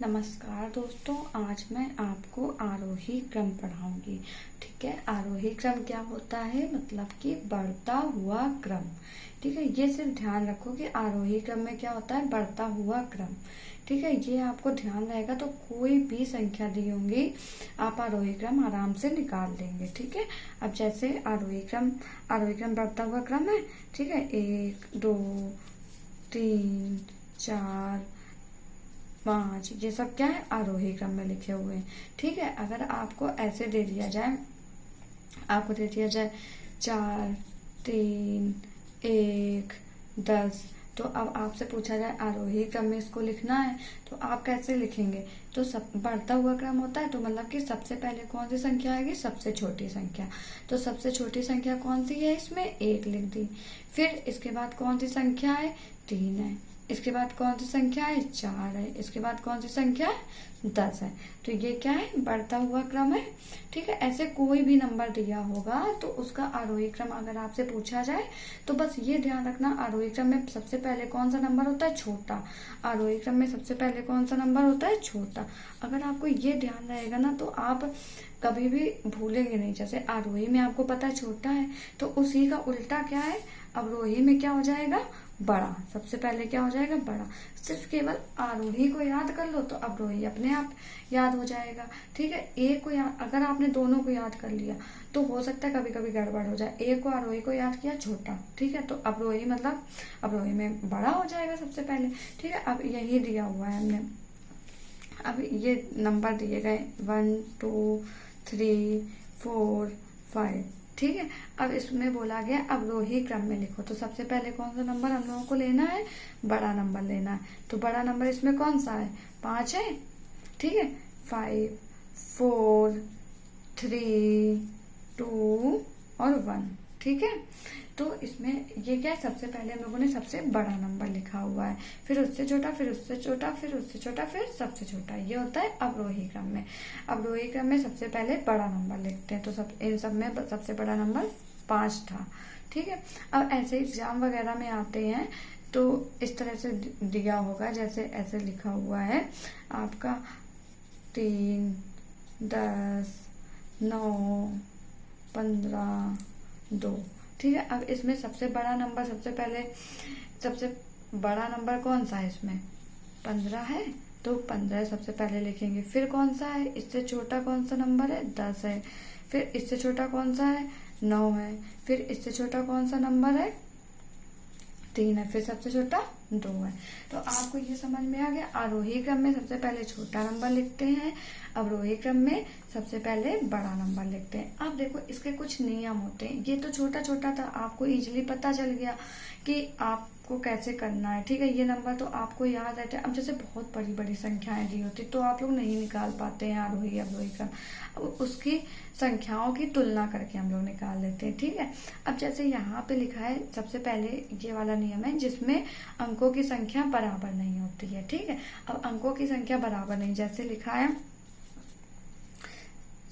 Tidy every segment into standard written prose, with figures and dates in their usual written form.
नमस्कार दोस्तों, आज मैं आपको आरोही क्रम पढ़ाऊंगी। ठीक है, आरोही क्रम क्या होता है? मतलब कि बढ़ता हुआ क्रम। ठीक है, ये सिर्फ ध्यान रखो कि आरोही क्रम में क्या होता है, बढ़ता हुआ क्रम। ठीक है, ये आपको ध्यान रहेगा तो कोई भी संख्या दी होंगी आप आरोही क्रम आराम से निकाल लेंगे। ठीक है, अब जैसे आरोही क्रम बढ़ता हुआ क्रम है। ठीक है, 1 2 3 4 5, ये सब क्या है, आरोही क्रम में लिखे हुए हैं। ठीक है, अगर आपको ऐसे दे दिया जाए, 4 3 1 10, तो अब आपसे पूछा जाए आरोही क्रम में इसको लिखना है तो आप कैसे लिखेंगे? तो सब बढ़ता हुआ क्रम होता है तो मतलब कि सबसे पहले कौन सी संख्या आएगी? सबसे छोटी संख्या। तो सबसे छोटी संख्या कौन सी है? इसमें 1 लिख दी। फिर इसके बाद कौन सी संख्या है? 3 है। इसके बाद कौन सी संख्या है? 4 है। इसके बाद कौन सी संख्या है? 10 है। तो ये क्या है? बढ़ता हुआ क्रम है। ठीक है, ऐसे कोई भी नंबर दिया होगा तो उसका आरोही क्रम अगर आपसे पूछा जाए तो बस ये ध्यान रखना, आरोही क्रम में सबसे पहले कौन सा नंबर होता है? छोटा। आरोही क्रम में सबसे पहले कौन सा नंबर होता है? छोटा। अगर आपको ये ध्यान रहेगा ना तो आप कभी भी भूलेंगे नहीं। जैसे आरोही में आपको पता है छोटा है, तो उसी का उल्टा क्या है, अवरोही में क्या हो जाएगा? बड़ा। सबसे पहले क्या हो जाएगा? बड़ा। सिर्फ केवल आरोही को याद कर लो तो अवरोही अपने आप याद हो जाएगा। ठीक है, एक को याद, अगर आपने दोनों को याद कर लिया तो हो सकता है कभी कभी गड़बड़ हो जाए। एक को आरोही को याद किया छोटा, ठीक है, तो अवरोही मतलब अवरोही में बड़ा हो जाएगा सबसे पहले। ठीक है, अब यही दिया हुआ है हमने, अब ये नंबर दिए गए 1 2 3 4 5। ठीक है, अब इसमें बोला गया अवरोही क्रम में लिखो, तो सबसे पहले कौन सा नंबर हम लोगों को लेना है? बड़ा नंबर लेना है। तो बड़ा नंबर इसमें कौन सा है? 5 है। ठीक है, 5 4 3 2 और 1। ठीक है, तो इसमें ये क्या है, सबसे पहले हम लोगों ने सबसे बड़ा नंबर लिखा हुआ है, फिर उससे छोटा, फिर उससे छोटा, फिर उससे छोटा, फिर सबसे छोटा। ये होता है अवरोही क्रम में। अवरोही क्रम में सबसे पहले बड़ा नंबर लिखते हैं, तो इन सब में सबसे बड़ा नंबर 5 था। ठीक है, अब ऐसे एग्जाम वगैरह में आते हैं तो इस तरह से दिया होगा, जैसे ऐसे लिखा हुआ है आपका 3 10 9 15 2। ठीक है, अब इसमें सबसे बड़ा नंबर, सबसे बड़ा नंबर कौन सा है? इसमें 15 है, तो 15 सबसे पहले लिखेंगे। फिर कौन सा है? इससे छोटा कौन सा नंबर है? 10 है। फिर इससे छोटा कौन सा है? 9 है। फिर इससे छोटा कौन सा नंबर है? 3 है। फिर सबसे छोटा 2 है। तो आपको ये समझ में आ गया, आरोही क्रम में सबसे पहले छोटा नंबर लिखते हैं, अवरोही क्रम में सबसे पहले बड़ा नंबर लिखते हैं। अब देखो इसके कुछ नियम होते हैं। ये तो छोटा छोटा था, आपको इजीली पता चल गया कि आपको कैसे करना है। ठीक है, ये नंबर तो आपको याद रहता है। अब जैसे बहुत बड़ी बड़ी संख्याएं दी होती तो आप लोग नहीं निकाल पाते हैं आरोही अवरोही क्रम, अब उसकी संख्याओं की तुलना करके हम लोग निकाल लेते हैं। ठीक है, अब जैसे यहाँ पे लिखा है, सबसे पहले ये वाला नियम है जिसमें अंकों की संख्या बराबर नहीं होती है। ठीक है, अब अंकों की संख्या बराबर नहीं, जैसे लिखा है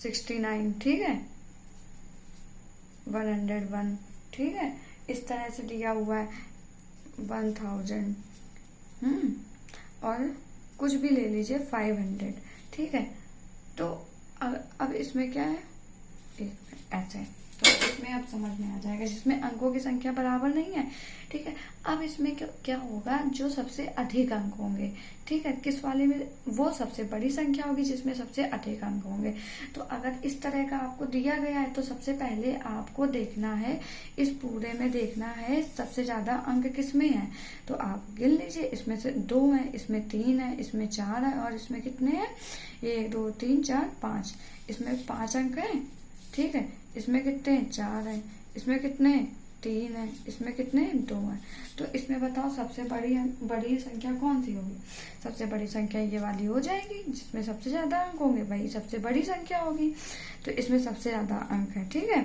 69। ठीक है, 101। ठीक है, इस तरह से दिया हुआ है 1000। और कुछ भी ले लीजिए 500। ठीक है, तो अब इसमें क्या है, ऐसे, तो इसमें अब समझ में आ जाएगा जिसमें अंकों की संख्या बराबर नहीं है। ठीक है, अब इसमें क्या होगा, जो सबसे अधिक अंक होंगे, ठीक है, किस वाले में, वो सबसे बड़ी संख्या होगी जिसमें सबसे अधिक अंक होंगे। तो अगर इस तरह का आपको दिया गया है तो सबसे पहले आपको देखना है, इस पूरे में देखना है सबसे ज्यादा अंक किस में है। तो आप गिन लीजिए, इसमें से 2 है, इसमें 3 है, इसमें 4 है, और इसमें कितने हैं? 1 2 3 4 5। इसमें 5 अंक है। ठीक है, इसमें कितने हैं? 4 है। इसमें कितने? 3 है। इसमें कितने? 2 है। तो इसमें बताओ सबसे बड़ी संख्या कौन सी होगी? सबसे बड़ी संख्या ये वाली हो जाएगी, जिसमें सबसे ज्यादा अंक होंगे वही सबसे बड़ी संख्या होगी। तो इसमें सबसे ज्यादा अंक है। ठीक है,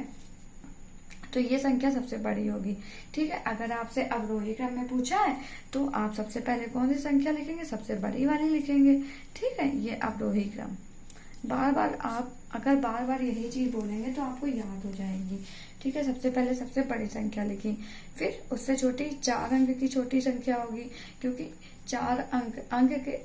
तो ये संख्या सबसे बड़ी होगी। ठीक है, अगर आपसे अवरोही क्रम में पूछा है तो आप सबसे पहले कौन सी संख्या लिखेंगे? सबसे बड़ी वाली लिखेंगे। ठीक है, ये अवरोही क्रम। बार बार यही चीज बोलेंगे तो आपको याद हो जाएगी। ठीक है, सबसे पहले सबसे बड़ी संख्या लिखी, फिर उससे छोटी 4 अंक की छोटी संख्या होगी, क्योंकि 4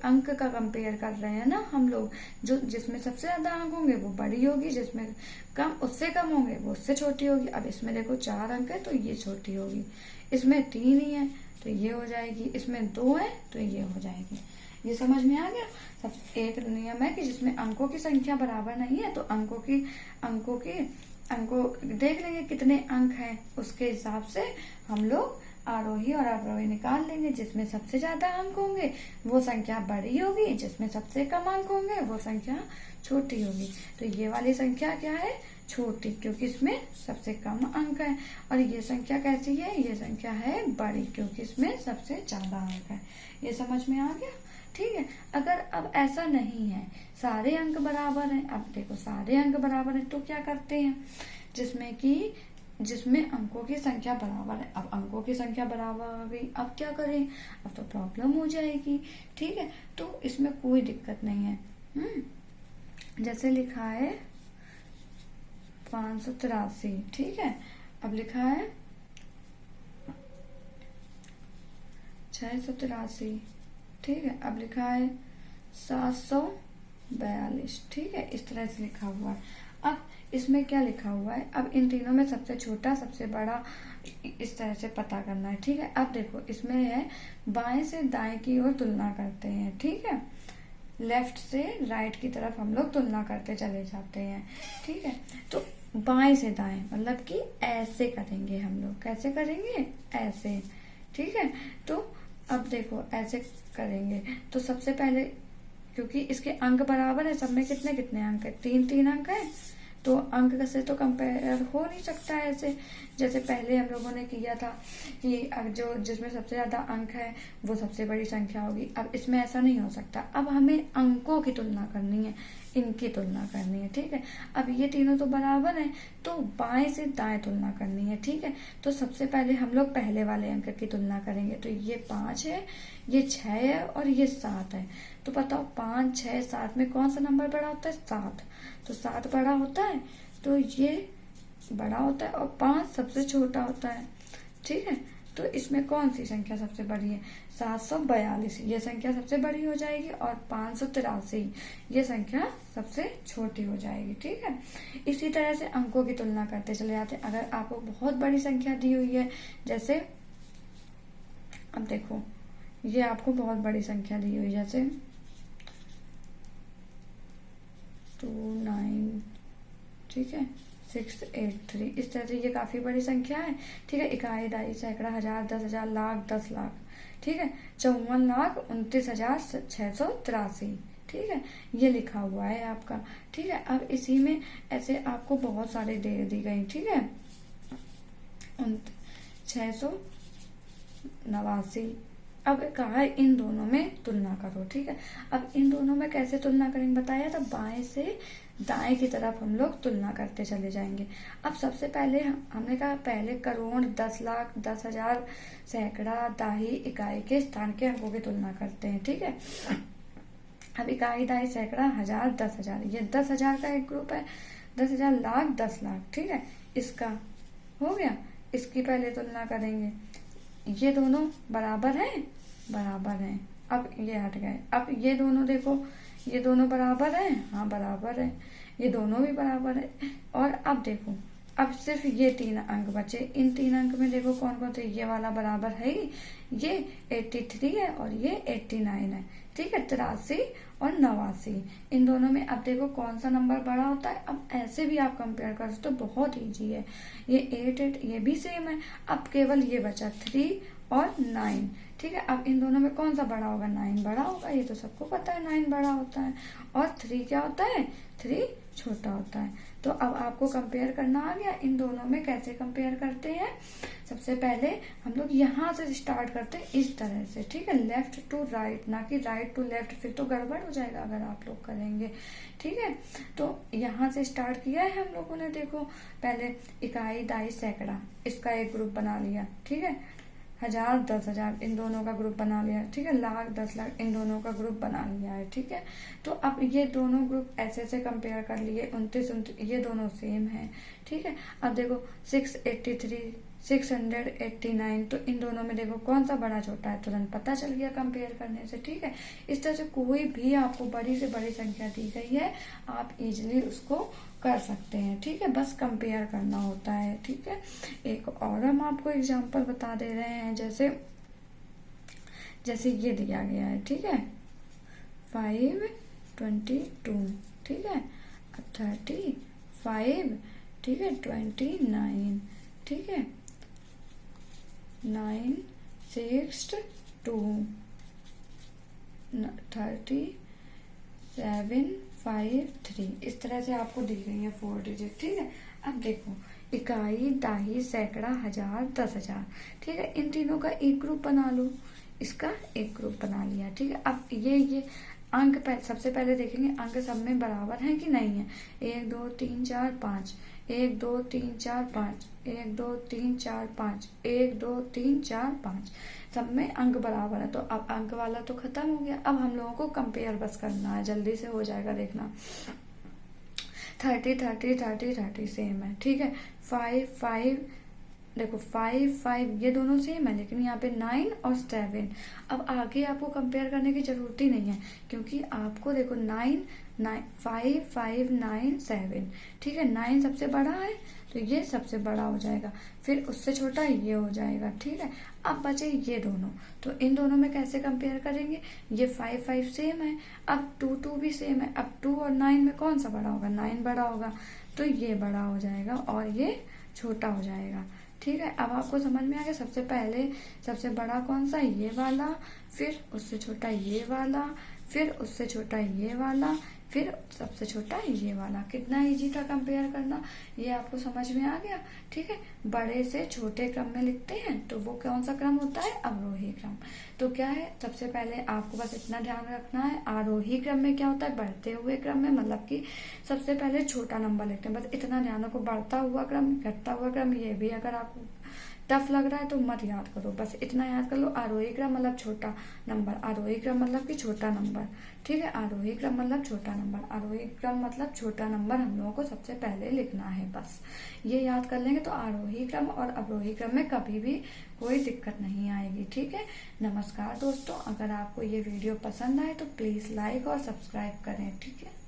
अंक का कंपेयर कर रहे हैं ना हम लोग। जो जिसमें सबसे ज्यादा अंक होंगे वो बड़ी होगी, जिसमें कम उससे कम होंगे वो उससे छोटी होगी। अब इसमें देखो 4 अंक है तो ये छोटी होगी, इसमें 3 ही है तो ये हो जाएगी, इसमें 2 है तो ये हो जाएगी। ये समझ में आ गया। सब एक नियम है कि जिसमें अंकों की संख्या बराबर नहीं है तो अंकों देख लेंगे कितने अंक हैं, उसके हिसाब से हम लोग आरोही और अवरोही निकाल लेंगे। जिसमें सबसे ज्यादा अंक होंगे वो संख्या बड़ी होगी, जिसमें सबसे कम अंक होंगे वो संख्या छोटी होगी। तो ये वाली संख्या क्या है, छोटी, क्योंकि इसमें सबसे कम अंक है। और ये संख्या कैसी है, ये संख्या है बड़ी, क्योंकि इसमें सबसे ज्यादा अंक है। ये समझ में आ गया। ठीक है। अगर अब ऐसा नहीं है, सारे अंक बराबर हैं, अब देखो सारे अंक बराबर हैं तो क्या करते हैं, जिसमें अंकों की संख्या बराबर है। अब अंकों की संख्या बराबर हो गई, अब क्या करें, अब तो प्रॉब्लम हो जाएगी। ठीक है, तो इसमें कोई दिक्कत नहीं है। जैसे लिखा है 583, ठीक है। अब लिखा है 683, ठीक है। अब लिखा है 742, ठीक है। इस तरह से लिखा हुआ है। अब इसमें क्या लिखा हुआ है, अब इन तीनों में सबसे छोटा सबसे बड़ा इस तरह से पता करना है। ठीक है। अब देखो इसमें है बाएं से दाएं की ओर तुलना करते हैं, ठीक है। लेफ्ट से राइट की तरफ हम लोग तुलना करते चले जाते हैं, ठीक है। तो बाएं से दाएं मतलब कि ऐसे करेंगे हम लोग, कैसे करेंगे, ऐसे, ठीक है। तो अब देखो ऐसे करेंगे तो सबसे पहले, क्योंकि इसके अंक बराबर है, सब में कितने कितने अंक है, 3 अंक है, तो अंक से तो कंपेयर हो नहीं सकता है ऐसे। जैसे पहले हम लोगों ने किया था कि अब जो जिसमें सबसे ज्यादा अंक है वो सबसे बड़ी संख्या होगी। अब इसमें ऐसा नहीं हो सकता। अब हमें अंकों की तुलना करनी है, इनकी तुलना करनी है, ठीक है। अब ये तीनों तो बराबर हैं तो बाएं से दाएं तुलना करनी है, ठीक है। तो सबसे पहले हम लोग पहले वाले अंक की तुलना करेंगे। तो ये 5 है, ये 6 है और ये 7 है। तो बताओ 5, 6, 7 में कौन सा नंबर बड़ा होता है, 7। तो 7 बड़ा होता है तो ये बड़ा होता है और 5 सबसे छोटा होता है, ठीक है। तो इसमें कौन सी संख्या सबसे बड़ी है, 742, ये संख्या सबसे बड़ी हो जाएगी और 583 ये संख्या सबसे छोटी हो जाएगी, ठीक है। इसी तरह से अंकों की तुलना करते चले जाते हैं। अगर आपको बहुत बड़ी संख्या दी हुई है, जैसे अब देखो ये आपको बहुत बड़ी संख्या दी हुई, जैसे 29, ठीक है, 683, इस तरह से ये काफी बड़ी संख्या है, ठीक है। इकाई, दहाई, सैकड़ा, हजार, 10,000, लाख, 10 लाख, ठीक है। 54,29,683, ठीक है। ये लिखा हुआ है आपका, ठीक है। अब इसी में ऐसे आपको बहुत सारे दे दी गई, ठीक है। 689, अब कहा है इन दोनों में तुलना करो, ठीक है। अब इन दोनों में कैसे तुलना करेंगे बताया था, बाएं से दाएं की तरफ हम लोग तुलना करते चले जाएंगे। अब सबसे पहले हमने कहा पहले करोड़, 10 लाख, 10,000, सैकड़ा, दाही, इकाई के स्थान के अंकों की तुलना करते हैं, ठीक है। अब इकाई, दाही, सैकड़ा, हजार, 10,000, ये 10,000 का एक ग्रुप है, 10,000, लाख, 10 लाख, ठीक है। इसका हो गया, इसकी पहले तुलना करेंगे। ये दोनों बराबर हैं, बराबर हैं। अब ये हट गए। अब ये दोनों देखो, ये दोनों बराबर हैं, हाँ बराबर है, ये दोनों भी बराबर है। और अब देखो, अब सिर्फ ये 3 अंक बचे। इन 3 अंक में देखो कौन कौन से, ये वाला बराबर है ही, ये 83 है और ये 89 है, ठीक है। 83 और 89, इन दोनों में अब देखो कौन सा नंबर बड़ा होता है। अब ऐसे भी आप कंपेयर कर सकते हो, बहुत इजी है। ये 8 ये भी सेम है। अब केवल ये बचा 3 और 9, ठीक है। अब इन दोनों में कौन सा बड़ा होगा, 9 बड़ा होगा, ये तो सबको पता है 9 बड़ा होता है। और 3 क्या होता है, 3 छोटा होता है। तो अब आपको कंपेयर करना आ गया। इन दोनों में कैसे कंपेयर करते हैं, सबसे पहले हम लोग यहाँ से स्टार्ट करते हैं इस तरह से, ठीक है। लेफ्ट टू राइट, ना कि राइट टू लेफ्ट, फिर तो गड़बड़ हो जाएगा अगर आप लोग करेंगे, ठीक है। तो यहाँ से स्टार्ट किया है हम लोगों ने। देखो पहले इकाई, दाई, सैकड़ा, इसका एक ग्रुप बना लिया, ठीक है। हजार, 10,000, इन दोनों का ग्रुप बना लिया, ठीक है। लाख, 10 लाख, इन दोनों का ग्रुप बना लिया है, ठीक है। तो अब ये दोनों ग्रुप ऐसे से कंपेयर कर लिए, 29, ये दोनों सेम है, ठीक है। अब देखो 683, 689। तो इन दोनों में देखो कौन सा बड़ा छोटा है, तुरंत पता चल गया कंपेयर करने से। ठीक है, इस तरह से कोई भी आपको बड़ी से बड़ी संख्या दी गई है, आप इजिली उसको कर सकते हैं। ठीक है, बस कंपेयर करना होता है। ठीक है, एक और हम आपको एग्जांपल बता दे रहे हैं, जैसे ये दिया गया है। ठीक है, 522। ठीक है, 35। ठीक है, 29। ठीक है, 962। 3753। इस तरह से आपको दी गई है 4 डिजिट। ठीक है, अब देखो इकाई, दाही, सैकड़ा, हजार, 10,000। ठीक है, इन तीनों का एक ग्रुप बना लो, इसका एक ग्रुप बना लिया। ठीक है, अब ये अंक सबसे पहले देखेंगे अंक सब में बराबर हैं कि नहीं है। 1 2 3 4 5, 1 2 3 4 5, 1 2 3 4 5, 1 2 3 4 5, सब में अंक बराबर है। तो अब अंक वाला तो खत्म हो गया, अब हम लोगों को कंपेयर बस करना है, जल्दी से हो जाएगा, देखना। 30 30 30 30 सेम है। ठीक है, 5 5, देखो 5 5 ये दोनों सेम है, लेकिन यहाँ पे 9 और 7। अब आगे आपको कंपेयर करने की जरूरत ही नहीं है, क्योंकि आपको देखो 9 5 5 9 7। ठीक है, 9 सबसे बड़ा है तो ये सबसे बड़ा हो जाएगा, फिर उससे छोटा ये हो जाएगा। ठीक है, अब बचे ये दोनों, तो इन दोनों में कैसे कंपेयर करेंगे। ये 5 5 सेम है, अब 2 2 भी सेम है। अब 2 और 9 में कौन सा बड़ा होगा, 9 बड़ा होगा, तो ये बड़ा हो जाएगा और ये छोटा हो जाएगा। ठीक है, अब आपको समझ में आ गया। सबसे पहले सबसे बड़ा कौन सा, ये वाला, फिर उससे छोटा ये वाला, फिर उससे छोटा ये वाला, फिर सबसे छोटा ये वाला। कितना इजी था कंपेयर करना, ये आपको समझ में आ गया। ठीक है, बड़े से छोटे क्रम में लिखते हैं तो वो कौन सा क्रम होता है, अवरोही क्रम। तो क्या है, सबसे पहले आपको बस इतना ध्यान रखना है, आरोही क्रम में क्या होता है, बढ़ते हुए क्रम में, मतलब कि सबसे पहले छोटा नंबर लिखते हैं, बस इतना ध्यान रखो। बढ़ता हुआ क्रम, घटता हुआ क्रम, ये भी अगर आपको टफ लग रहा है तो मत याद करो, बस इतना याद कर लो। आरोही क्रम मतलब छोटा नंबर, आरोही क्रम मतलब कि छोटा नंबर। ठीक है, आरोही क्रम मतलब छोटा नंबर, आरोही क्रम मतलब छोटा नंबर हम लोगों को सबसे पहले लिखना है। बस ये याद कर लेंगे तो आरोही क्रम और अवरोही क्रम में कभी भी कोई दिक्कत नहीं आएगी। ठीक है, नमस्कार दोस्तों, अगर आपको ये वीडियो पसंद आए तो प्लीज लाइक और सब्सक्राइब करें। ठीक है।